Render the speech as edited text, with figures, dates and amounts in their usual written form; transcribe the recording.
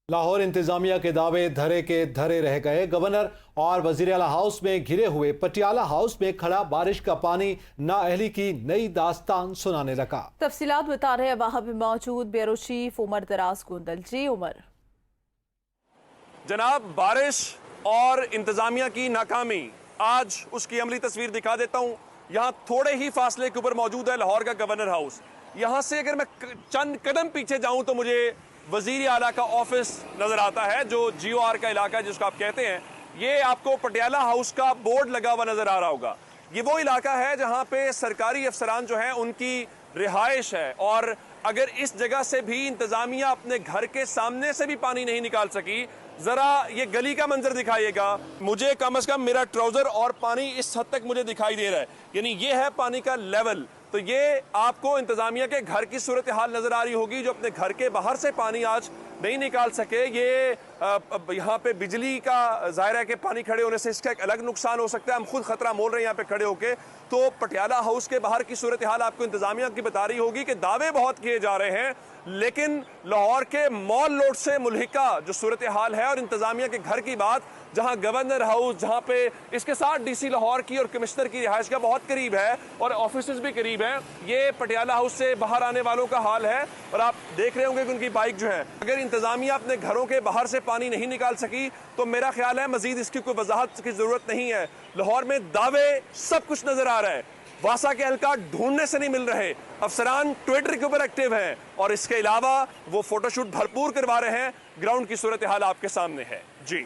लाहौर इंतजामिया के दावे धरे के धरे रह गए। गवर्नर और वजीर आला हाउस में घिरे हुए पटियाला हाउस में खड़ा बारिश का पानी नाअहली की नई दास्तान सुनाने लगा। तफसीलात बता रहे हैं वहां पे मौजूद ब्यूरो चीफ उमर दराज गुंदल। जी उमर। जनाब, बारिश और इंतजामिया की नाकामी, आज उसकी अमली तस्वीर दिखा देता हूँ। यहाँ थोड़े ही फासले के ऊपर मौजूद है लाहौर का गवर्नर हाउस। यहाँ से अगर मैं चंद कदम पीछे जाऊँ तो मुझे वजीर आला का ऑफिस नजर आता है, जो GOR का इलाका है जिसको आप कहते हैं। ये आपको पटियाला हाउस का बोर्ड लगा हुआ नजर आ रहा होगा। ये वो इलाका है जहाँ पे सरकारी अफसरान जो हैं उनकी रिहाइश है, और अगर इस जगह से भी इंतजामिया अपने घर के सामने से भी पानी नहीं निकाल सकी, जरा ये गली का मंजर दिखाइएगा। मुझे कम से कम मेरा ट्राउजर और पानी इस हद तक मुझे दिखाई दे रहा है, यानी ये है पानी का लेवल। तो ये आपको इंतजामिया के घर की सूरत हाल नजर आ रही होगी, जो अपने घर के बाहर से पानी आज नहीं निकाल सके। ये यहाँ पे बिजली का जाहिर है कि पानी खड़े होने से इसका एक अलग नुकसान हो सकता है, हम खुद खतरा मोल रहे हैं यहाँ पे खड़े होके। तो पटियाला हाउस के बाहर की सूरत हाल आपको इंतजामिया की बता रही होगी कि दावे बहुत किए जा रहे हैं, लेकिन लाहौर के मॉल रोड से मुल्हिका जो सूरत हाल है और इंतजामिया के घर की बात, जहां गवर्नर हाउस, जहां पे इसके साथ DC लाहौर की और कमिश्नर की रिहाइश का बहुत करीब है और ऑफिसेज भी करीब हैं, ये पटियाला हाउस से बाहर आने वालों का हाल है। और आप देख रहे होंगे कि उनकी बाइक जो है, अगर इंतजामिया अपने घरों के बाहर से पानी नहीं निकाल सकी तो मेरा ख्याल है मजीद इसकी कोई वजाहत की जरूरत नहीं है। लाहौर में दावे सब कुछ नजर आ रहा है, वासा के हल्का ढूंढने से नहीं मिल रहे। अफसरान ट्विटर के ऊपर एक्टिव हैं और इसके अलावा वो फोटोशूट भरपूर करवा रहे हैं। ग्राउंड की सूरत हाल आपके सामने है। जी।